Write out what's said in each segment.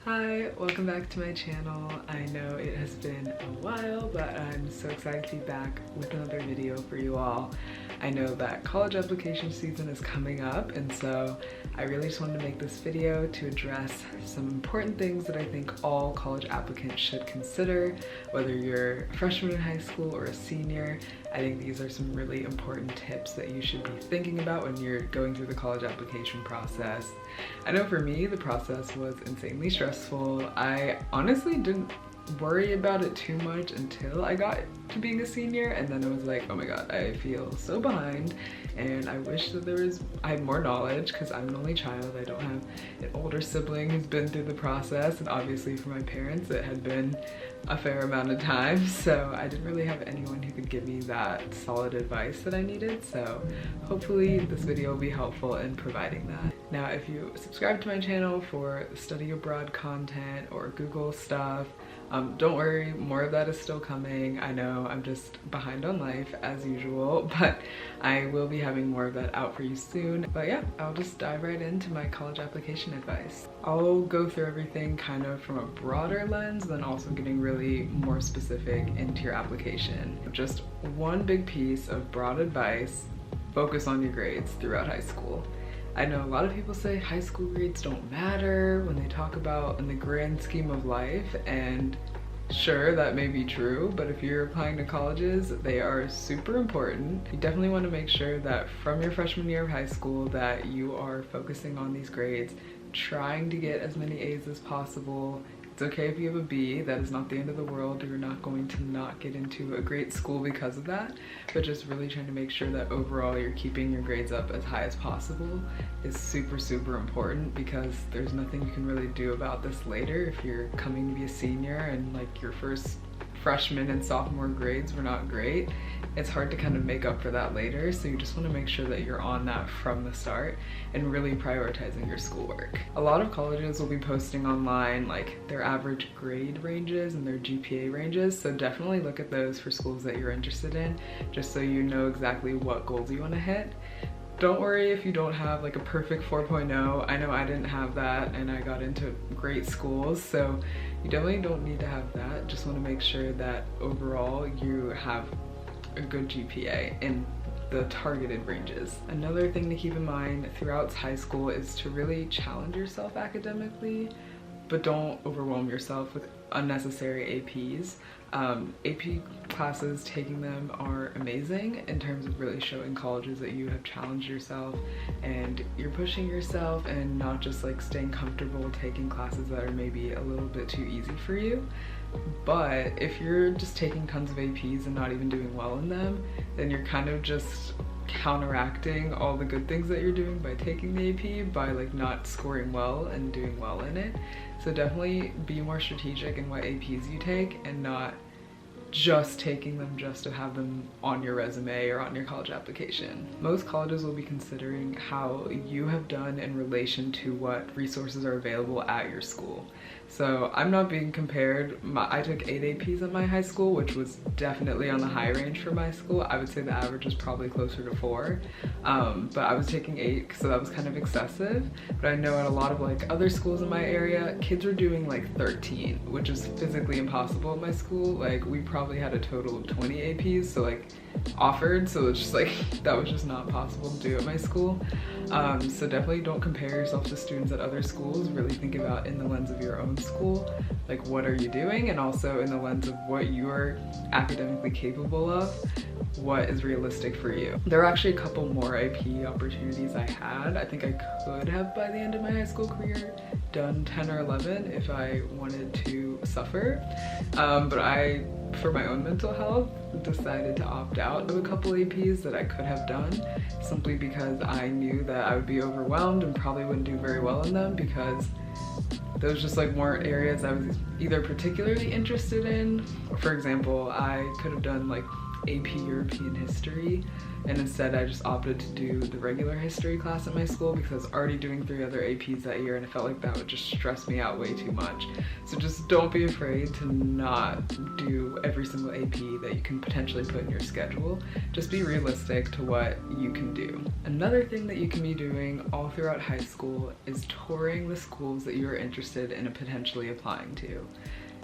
Hi, welcome back to my channel. I know it has been a while, but I'm so excited to be back with another video for you all. I know that college application season is coming up, and so I really just wanted to make this video to address some important things that I think all college applicants should consider, whether you're a freshman in high school or a senior. I think these are some really important tips that you should be thinking about when you're going through the college application process. I know for me, the process was insanely stressful. I honestly didn't worry about it too much until I got to being a senior, and then it was like, oh my god, I feel so behind, and I wish that I had more knowledge because I'm an only child. I don't have an older sibling who's been through the process, and obviously for my parents it had been a fair amount of time, so I didn't really have anyone who could give me that solid advice that I needed. So hopefully this video will be helpful in providing that. Now, if you subscribe to my channel for study abroad content or Google stuff, don't worry, more of that is still coming. I know I'm just behind on life as usual, but I will be having more of that out for you soon. But yeah, I'll just dive right into my college application advice. I'll go through everything kind of from a broader lens, then also getting really more specific into your application. Just one big piece of broad advice: focus on your grades throughout high school. I know a lot of people say high school grades don't matter when they talk about in the grand scheme of life, and sure, that may be true, but if you're applying to colleges, they are super important. You definitely want to make sure that from your freshman year of high school that you are focusing on these grades, trying to get as many A's as possible. It's okay if you have a B, that is not the end of the world. You're not going to not get into a great school because of that, but just really trying to make sure that overall you're keeping your grades up as high as possible is super, super important, because there's nothing you can really do about this later if you're coming to be a senior and like your first freshman and sophomore grades were not great. It's hard to kind of make up for that later, so you just want to make sure that you're on that from the start and really prioritizing your schoolwork. A lot of colleges will be posting online like their average grade ranges and their GPA ranges, so definitely look at those for schools that you're interested in, just so you know exactly what goals you want to hit. Don't worry if you don't have like a perfect 4.0. I know I didn't have that, and I got into great schools, so you definitely don't need to have that. Just want to make sure that overall you have a good GPA in the targeted ranges. Another thing to keep in mind throughout high school is to really challenge yourself academically, but don't overwhelm yourself with unnecessary APs. AP classes, taking them are amazing in terms of really showing colleges that you have challenged yourself and you're pushing yourself, and not just like staying comfortable taking classes that are maybe a little bit too easy for you. But if you're just taking tons of APs and not even doing well in them, then you're kind of just counteracting all the good things that you're doing by taking the AP by like not scoring well and doing well in it. So definitely be more strategic in what APs you take, and not just taking them just to have them on your resume or on your college application. Most colleges will be considering how you have done in relation to what resources are available at your school. So I'm not being compared. I took 8 APs at my high school, which was definitely on the high range for my school. I would say the average was probably closer to 4, but I was taking 8, so that was kind of excessive. But I know at a lot of like other schools in my area, kids were doing like 13, which is physically impossible at my school. Like we probably had a total of 20 APs, so like offered, so it's just like that was just not possible to do at my school. So definitely don't compare yourself to students at other schools. Really think about in the lens of your own school, like what are you doing, and also in the lens of what you're academically capable of, what is realistic for you. There are actually a couple more AP opportunities I had. I think I could have by the end of my high school career done 10 or 11 if I wanted to suffer, but I, for my own mental health, decided to opt out of a couple APs that I could have done, simply because I knew that I would be overwhelmed and probably wouldn't do very well in them, because those just like weren't areas I was either particularly interested in. For example, I could have done like AP European History, and instead I just opted to do the regular history class at my school because I was already doing 3 other APs that year and I felt like that would just stress me out way too much. So just don't be afraid to not do every single AP that you can potentially put in your schedule. Just be realistic to what you can do. Another thing that you can be doing all throughout high school is touring the schools that you are interested in potentially applying to.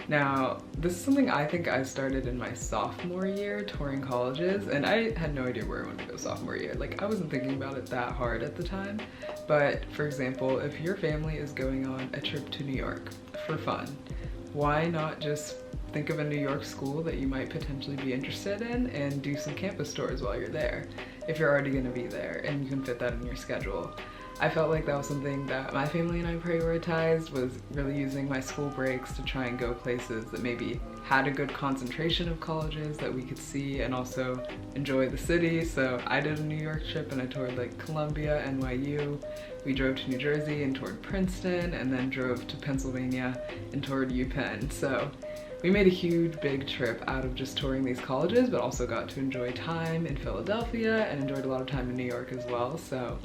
Now, this is something I think I started in my sophomore year, touring colleges, and I had no idea where I wanted to go sophomore year. Like, I wasn't thinking about it that hard at the time. But for example, if your family is going on a trip to New York for fun, why not just think of a New York school that you might potentially be interested in and do some campus tours while you're there, if you're already going to be there and you can fit that in your schedule. I felt like that was something that my family and I prioritized, was really using my school breaks to try and go places that maybe had a good concentration of colleges that we could see and also enjoy the city. So I did a New York trip and I toured like Columbia, NYU. We drove to New Jersey and toured Princeton, and then drove to Pennsylvania and toured UPenn. So we made a huge big trip out of just touring these colleges, but also got to enjoy time in Philadelphia and enjoyed a lot of time in New York as well. So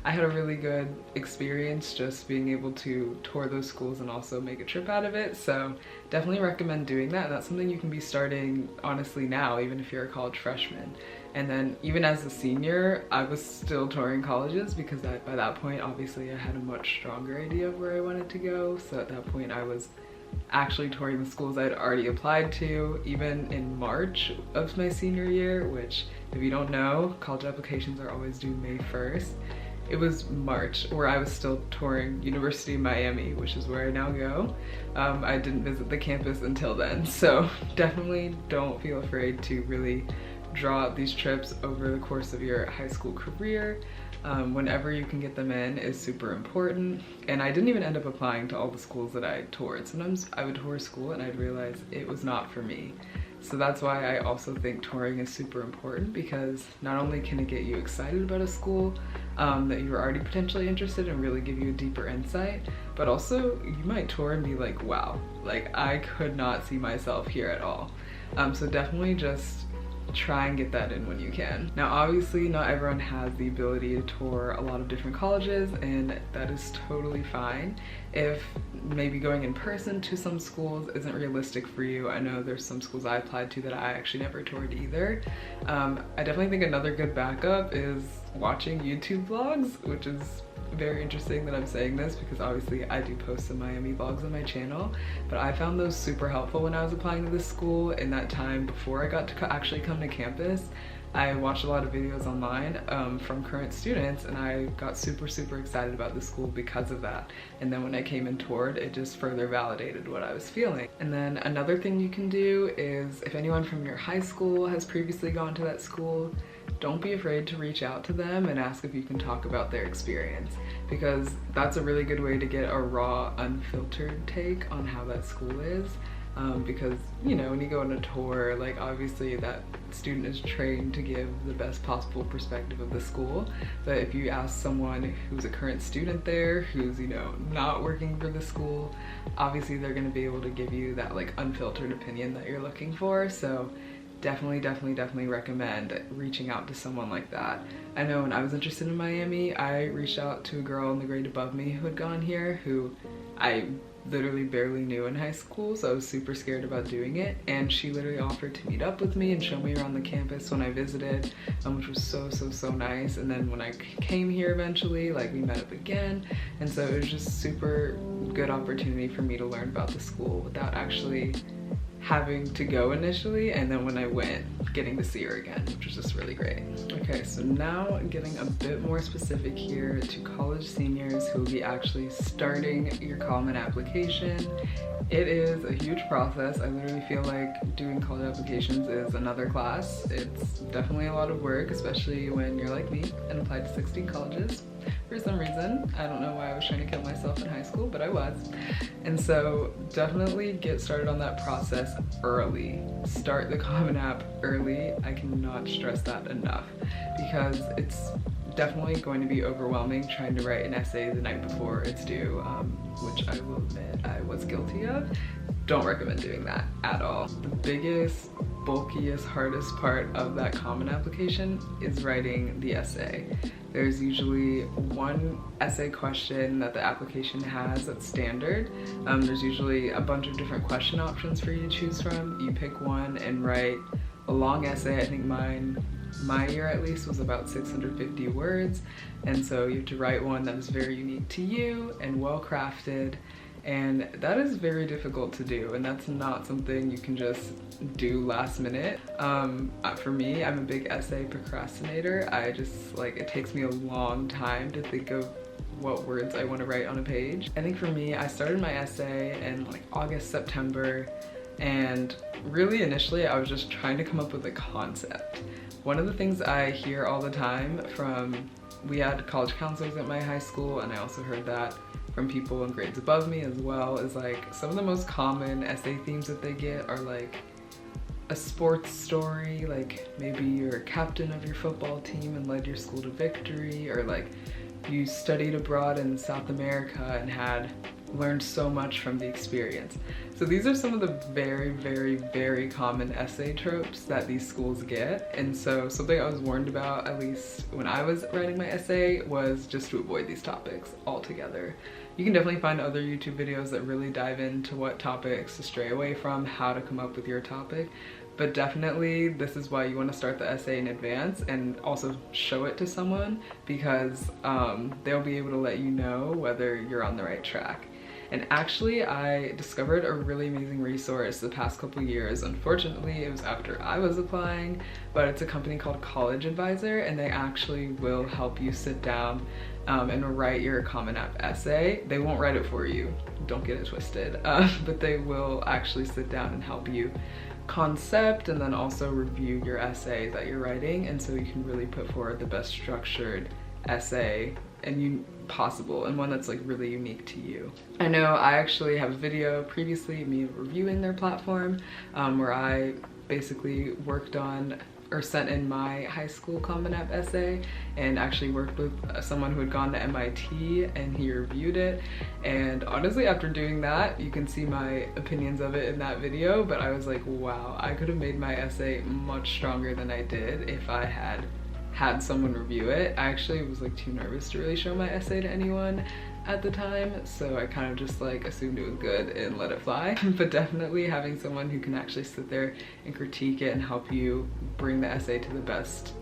I had a really good experience just being able to tour those schools and also make a trip out of it. So definitely recommend doing that. And that's something you can be starting honestly now, even if you're a college freshman. And then even as a senior, I was still touring colleges because by that point, obviously I had a much stronger idea of where I wanted to go. So at that point I was actually touring the schools I'd already applied to, even in March of my senior year, which if you don't know, college applications are always due May 1st. It was March where I was still touring University of Miami, which is where I now go. I didn't visit the campus until then, so definitely don't feel afraid to really draw out these trips over the course of your high school career. Whenever you can get them in is super important. And I didn't even end up applying to all the schools that I toured. Sometimes I would tour a school and I'd realize it was not for me. So that's why I also think touring is super important, because not only can it get you excited about a school that you're already potentially interested in, really give you a deeper insight, but also you might tour and be like, wow, like I could not see myself here at all. So definitely just try and get that in when you can. Now obviously not everyone has the ability to tour a lot of different colleges, and that is totally fine. If maybe going in person to some schools isn't realistic for you, I know there's some schools I applied to that I actually never toured either. I definitely think another good backup is watching YouTube vlogs, which is very interesting that I'm saying this because obviously I do post some Miami vlogs on my channel, but I found those super helpful when I was applying to this school in that time before I got to actually come to campus. I watched a lot of videos online from current students, and I got super excited about the school because of that. And then when I came and toured, it just further validated what I was feeling. And then another thing you can do is, if anyone from your high school has previously gone to that school, don't be afraid to reach out to them and ask if you can talk about their experience, because that's a really good way to get a raw, unfiltered take on how that school is. Because, you know, when you go on a tour, like obviously that student is trained to give the best possible perspective of the school. But if you ask someone who's a current student there, who's, you know, not working for the school, obviously they're going to be able to give you that like unfiltered opinion that you're looking for. So definitely recommend reaching out to someone like that. I know when I was interested in Miami, I reached out to a girl in the grade above me who had gone here, who I literally barely knew in high school, so I was super scared about doing it, and she literally offered to meet up with me and show me around the campus when I visited, which was so nice. And then when I came here eventually, like we met up again, and so it was just super good opportunity for me to learn about the school without actually having to go initially, and then when I went, getting to see her again, which was just really great. Okay, so now getting a bit more specific here to college seniors who will be actually starting your common application. It is a huge process. I literally feel like doing college applications is another class. It's definitely a lot of work, especially when you're like me and applied to 16 colleges. For some reason, I don't know why I was trying to kill myself in high school, but I was. And so definitely get started on that process early. Start the Common App early. I cannot stress that enough, because it's definitely going to be overwhelming trying to write an essay the night before it's due, which I will admit I was guilty of. Don't recommend doing that at all. The biggest, bulkiest, hardest part of that common application is writing the essay. There's usually one essay question that the application has that's standard. There's usually a bunch of different question options for you to choose from. You pick one and write a long essay. I think my year at least was about 650 words, and so you have to write one that is very unique to you and well crafted, and that is very difficult to do, and that's not something you can just do last minute. For me, I'm a big essay procrastinator. I just like, it takes me a long time to think of what words I want to write on a page. I think for me, I started my essay in like August, September, and really initially I was just trying to come up with a concept. One of the things I hear all the time from, we had college counselors at my high school, and I also heard that from people in grades above me as well, is like some of the most common essay themes that they get are like a sports story, like maybe you're a captain of your football team and led your school to victory, or like you studied abroad in South America and learned so much from the experience. So these are some of the very, very, very common essay tropes that these schools get. And so something I was warned about, at least when I was writing my essay, was just to avoid these topics altogether. You can definitely find other YouTube videos that really dive into what topics to stray away from, how to come up with your topic. But definitely this is why you want to start the essay in advance and also show it to someone, because they'll be able to let you know whether you're on the right track. And actually, I discovered a really amazing resource the past couple years. Unfortunately, it was after I was applying, but it's a company called College Advisor, and they actually will help you sit down and write your Common App essay. They won't write it for you, don't get it twisted, but they will actually sit down and help you concept and then also review your essay that you're writing, and so you can really put forward the best structured essay possible, and one that's like really unique to you. I know I actually have a video previously, me reviewing their platform, where I basically worked on or sent in my high school Common App essay, and actually worked with someone who had gone to MIT, and he reviewed it. And honestly, after doing that, you can see my opinions of it in that video, but I was like, wow, I could have made my essay much stronger than I did if I had someone review it. I actually was like too nervous to really show my essay to anyone at the time, so I kind of just like assumed it was good and let it fly. But definitely having someone who can actually sit there and critique it and help you bring the essay to the best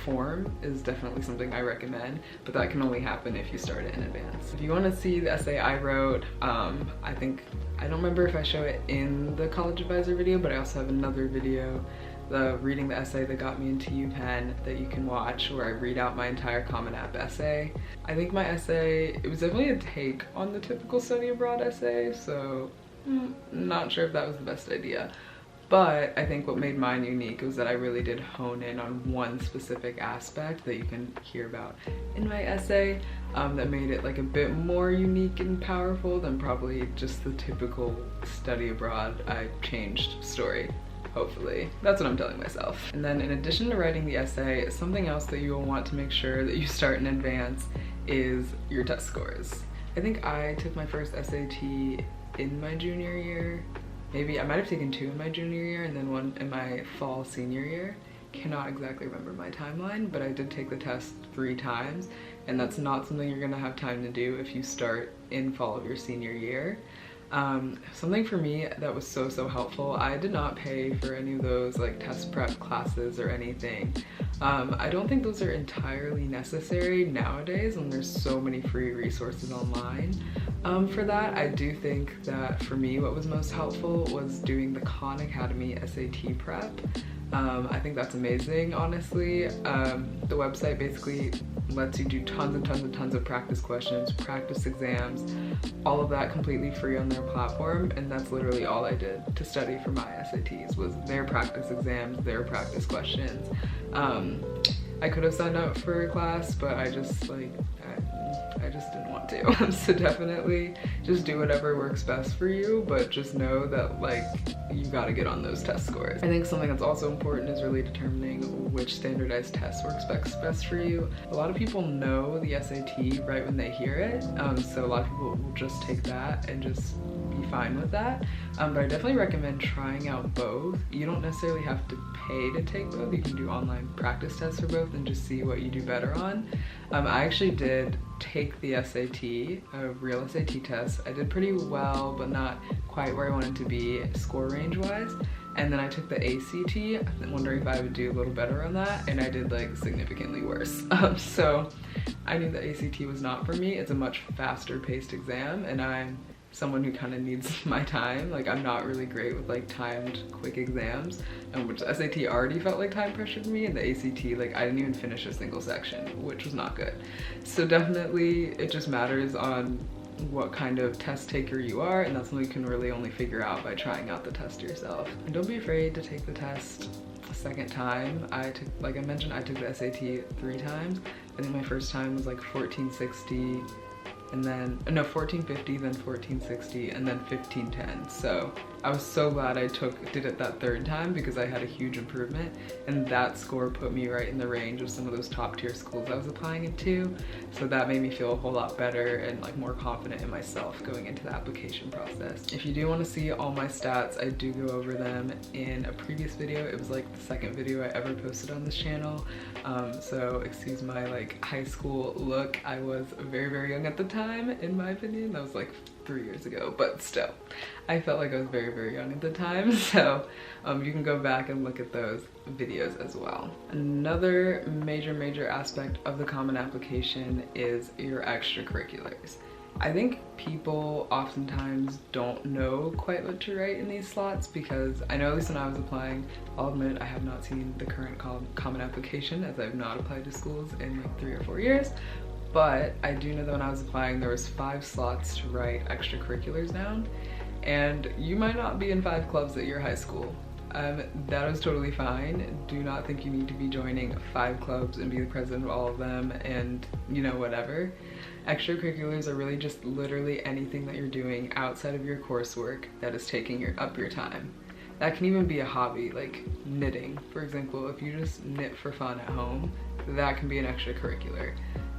form is definitely something I recommend, but that can only happen if you start it in advance. If you want to see the essay I wrote, I don't remember if I show it in the College Advisor video, but I also have another video, the reading the essay that got me into UPenn, that you can watch, where I read out my entire Common App essay. I think my essay, it was definitely a take on the typical study abroad essay, so not sure if that was the best idea. But I think what made mine unique was that I really did hone in on one specific aspect that you can hear about in my essay, that made it like a bit more unique and powerful than probably just the typical study abroad I changed story. Hopefully. That's what I'm telling myself. And then in addition to writing the essay, something else that you will want to make sure that you start in advance is your test scores. I think I took my first SAT in my junior year. Maybe I might have taken 2 in my junior year and then 1 in my fall senior year. Cannot exactly remember my timeline, but I did take the test 3 times, and that's not something you're gonna have time to do if you start in fall of your senior year. Something for me that was so helpful, I did not pay for any of those like test prep classes or anything. I don't think those are entirely necessary nowadays, and there's so many free resources online. For that, I do think that for me what was most helpful was doing the Khan Academy SAT prep. I think that's amazing, honestly. The website basically lets you do tons of practice questions, practice exams, all of that completely free on their platform, and that's literally all I did to study for my SATs, was their practice exams, their practice questions. I could have signed up for a class, but I just like, I just didn't want to. So definitely just do whatever works best for you, but just know that like you gotta get on those test scores. I think something that's also important is really determining which standardized test works best for you. A lot of people know the SAT right when they hear it, so a lot of people will just take that and just be fine with that. But I definitely recommend trying out both. You don't necessarily have to pay to take both. You can do online practice tests for both and just see what you do better on. I actually did take the SAT, a real SAT test. I did pretty well, but not quite where I wanted to be score range wise. And then I took the ACT, wondering if I would do a little better on that, and I did like significantly worse. So I knew the ACT was not for me. It's a much faster paced exam, and I'm someone who kind of needs my time. Like, I'm not really great with like timed quick exams, and which the SAT already felt like time pressured me, and the ACT, like, I didn't even finish a single section, which was not good. So definitely it just matters on what kind of test taker you are, and that's something you can really only figure out by trying out the test yourself. And don't be afraid to take the test a second time. Like I mentioned, I took the SAT 3 times. I think my first time was like 1460, and then, no, 1450, then 1460, and then 1510. So I was so glad I did it that 3rd time, because I had a huge improvement, and that score put me right in the range of some of those top tier schools I was applying into. So that made me feel a whole lot better and like more confident in myself going into the application process. If you do want to see all my stats, I do go over them in a previous video. It was like the 2nd video I ever posted on this channel. So excuse my like high school look. I was very, very young at the time, in my opinion. That was like 3 years ago, but still, I felt like I was very, very young at the time. So you can go back and look at those videos as well. Another major aspect of the Common Application is your extracurriculars. I think people oftentimes don't know quite what to write in these slots, because I know at least when I was applying, I'll admit I have not seen the current Common Application, as I've not applied to schools in like 3 or 4 years. But I do know that when I was applying, there was 5 slots to write extracurriculars down, and you might not be in 5 clubs at your high school. That is totally fine. Do not think you need to be joining 5 clubs and be the president of all of them and, you know, whatever. Extracurriculars are really just literally anything that you're doing outside of your coursework that is taking up your time. That can even be a hobby, like knitting. For example, if you just knit for fun at home, that can be an extracurricular.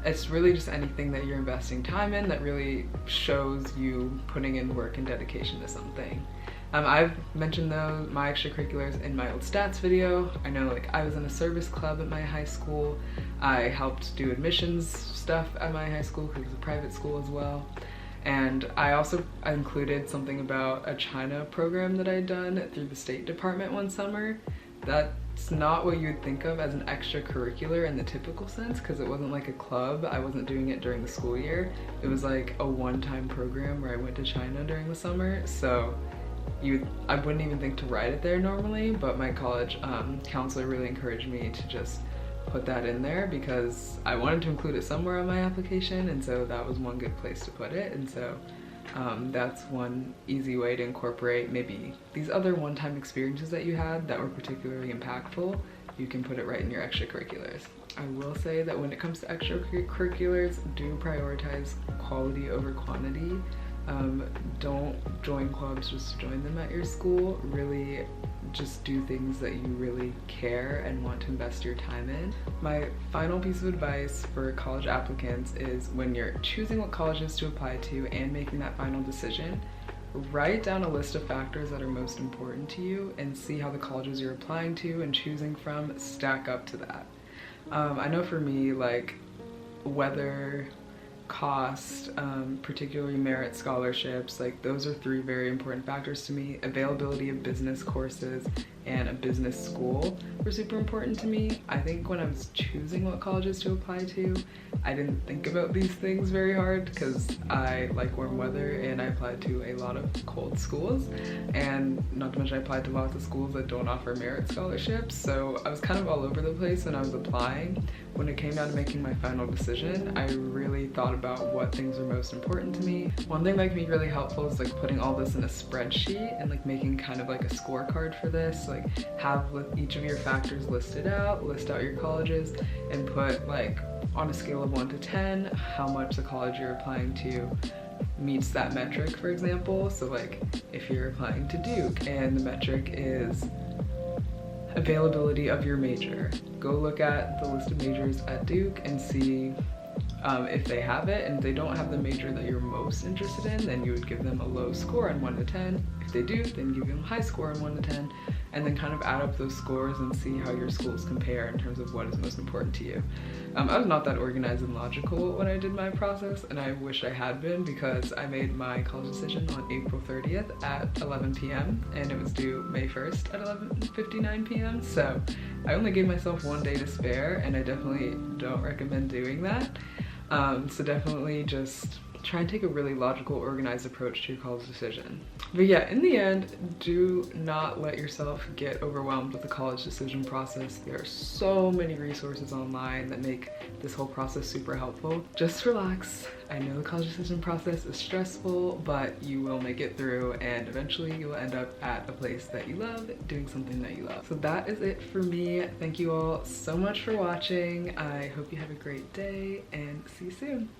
It's really just anything that you're investing time in that really shows you putting in work and dedication to something. I've mentioned though my extracurriculars in my old stats video. I know, like, I was in a service club at my high school. I helped do admissions stuff at my high school because it was a private school as well. And I also included something about a China program that I'd done through the State Department one summer. That's not what you would think of as an extracurricular in the typical sense, because it wasn't like a club. I wasn't doing it during the school year. It was like a one-time program where I went to China during the summer. So I wouldn't even think to write it there normally, but my college counselor really encouraged me to just put that in there, because I wanted to include it somewhere on my application, and so that was one good place to put it. And so that's one easy way to incorporate maybe these other one-time experiences that you had that were particularly impactful. You can put it right in your extracurriculars. I will say that when it comes to extracurriculars, do prioritize quality over quantity. Don't join clubs just to join them at your school. Really just do things that you really care and want to invest your time in. My final piece of advice for college applicants is, when you're choosing what colleges to apply to and making that final decision, write down a list of factors that are most important to you and see how the colleges you're applying to and choosing from stack up to that. I know for me, like, weather, cost, particularly merit scholarships, like those are 3 very important factors to me. Availability of business courses and a business school were super important to me. I think when I was choosing what colleges to apply to, I didn't think about these things very hard, because I like warm weather and I applied to a lot of cold schools, and not to mention I applied to lots of schools that don't offer merit scholarships. So I was kind of all over the place when I was applying, when it came down to making my final decision, I really thought about what things are most important to me. One thing that can be really helpful is like putting all this in a spreadsheet and like making kind of like a scorecard for this. Like have each of your factors listed out, list out your colleges, and put like on a scale of 1 to 10 how much the college you're applying to meets that metric, for example. So like if you're applying to Duke and the metric is availability of your major, go look at the list of majors at Duke and see if they have it. And if they don't have the major that you're most interested in, then you would give them a low score on 1 to 10. If they do, then give them a high score on 1 to 10, and then kind of add up those scores and see how your schools compare in terms of what is most important to you. I was not that organized and logical when I did my process, and I wish I had been, because I made my college decision on April 30th at 11 p.m. and it was due May 1st at 11:59 p.m. So I only gave myself 1 day to spare, and I definitely don't recommend doing that. So definitely just try and take a really logical, organized approach to your college decision. But yeah, in the end, do not let yourself get overwhelmed with the college decision process. There are so many resources online that make this whole process super helpful. Just relax. I know the college decision process is stressful, but you will make it through, and eventually you will end up at a place that you love, doing something that you love. So that is it for me. Thank you all so much for watching. I hope you have a great day, and see you soon.